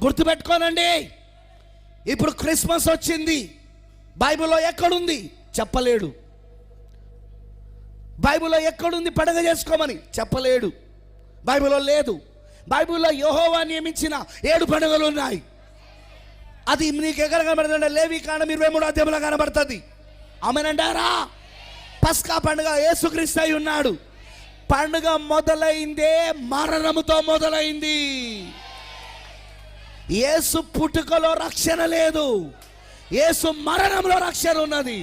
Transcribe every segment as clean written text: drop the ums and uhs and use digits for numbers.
గుర్తుపెట్టుకోనండి. ఇప్పుడు క్రిస్మస్ వచ్చింది, బైబిల్లో ఎక్కడుంది? చెప్పలేడు. బైబిల్లో ఎక్కడుంది పండుగ చేసుకోమని? చెప్పలేడు. బైబిల్లో లేదు. బైబిల్లో యెహోవా నియమించిన 7 పండుగలు ఉన్నాయి. అది నీకు ఎక్కడ కనబడుతుందంటే లేవికాండం 23వ అధ్యాయంలో కనబడుతుంది. ఆమెనంటారా? పస్కా పండుగ యేసుక్రీస్తు అయి ఉన్నాడు. పండుగ మొదలైందే మరణముతో మొదలైంది. యేసు పుట్టుకలో రక్షణ లేదు, యేసు మరణంలో రక్షణ ఉన్నది.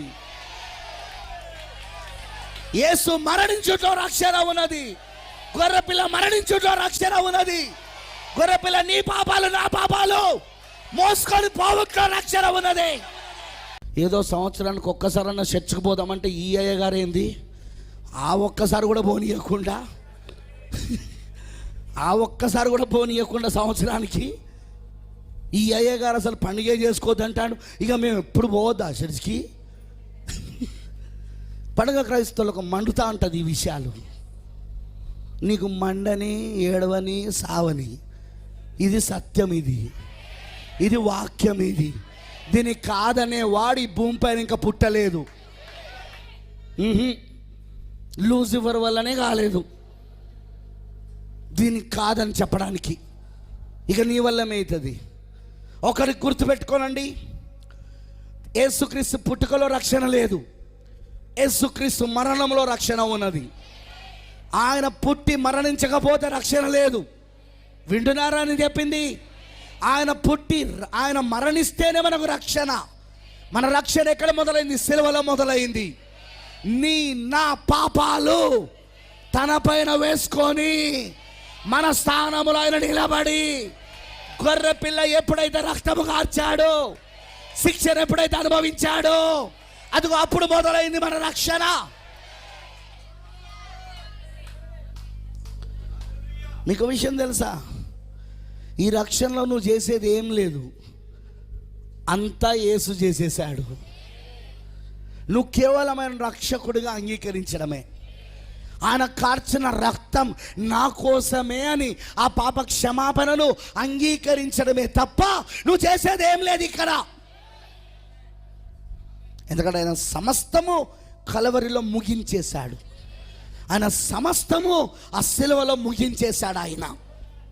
యేసు మరణించుటో రక్షణ ఉన్నది. గొర్రెపిల్ల మరణించుటో రక్షణ ఉన్నది. గొర్రెపిల్ల నీ పాపాలు నా పాపాలు మోసుకొని పోవుట్లో రక్షణ ఉన్నది. ఏదో సంవత్సరానికి ఒక్కసారన్నా చర్చికి పోదామంటే ఈ అయ్య గారు ఏంది ఆ ఒక్కసారి కూడా పోనీయకుండా, సంవత్సరానికి ఈ అయ్య గారు అసలు పండుగ చేసుకోవద్దంటాడు. ఇక మేము ఎప్పుడు పోవద్దా చర్చికి? పండుగ క్రైస్తవులకు మండుతా ఉంటుంది ఈ విషయాలు. నీకు మండని, ఏడవని, సావని, ఇది సత్యం, ఇది వాక్యం. దీన్ని కాదనే వాడి భూమి పైన ఇంకా పుట్టలేదు. లూసిఫర్ వల్లనే కాలేదు. దీనికి కాదని చెప్పడానికి ఇక నీ వల్లమవుతుంది. ఒకరికి గుర్తుపెట్టుకోనండి, యేసుక్రీస్తు పుట్టుకలో రక్షణ లేదు, యేసుక్రీస్తు మరణంలో రక్షణ ఉన్నది. ఆయన పుట్టి మరణించకపోతే రక్షణ లేదు. వింటున్నారా అని చెప్పింది? ఆయన మరణిస్తేనే మనకు రక్షణ. మన రక్షణ ఎక్కడ మొదలైంది? సిలువలో మొదలైంది. నీ నా పాపాలు తన పైన వేసుకొని మన స్థానములో ఆయన నిలబడి, గొర్రె పిల్ల ఎప్పుడైతే రక్తము కార్చాడో, శిక్షను ఎప్పుడైతే అనుభవించాడో, అదిగో అప్పుడు మొదలైంది మన రక్షణ. మీకు విషయం తెలుసా? ఈ రక్షణలో నువ్వు చేసేది ఏం లేదు, అంతా యేసు చేసేసాడు. నువ్వు కేవలం ఆయన రక్షకుడిగా అంగీకరించడమే. ఆయన కార్చిన రక్తం నా కోసమే అని ఆ పాప క్షమాపణను అంగీకరించడమే తప్ప నువ్వు చేసేది ఏం లేదు ఇక్కడ. ఎందుకంటే ఆయన సమస్తము కలవరిలో ముగించేశాడు. ఆయన సమస్తము ఆ సిలువలో ముగించేశాడు ఆయన.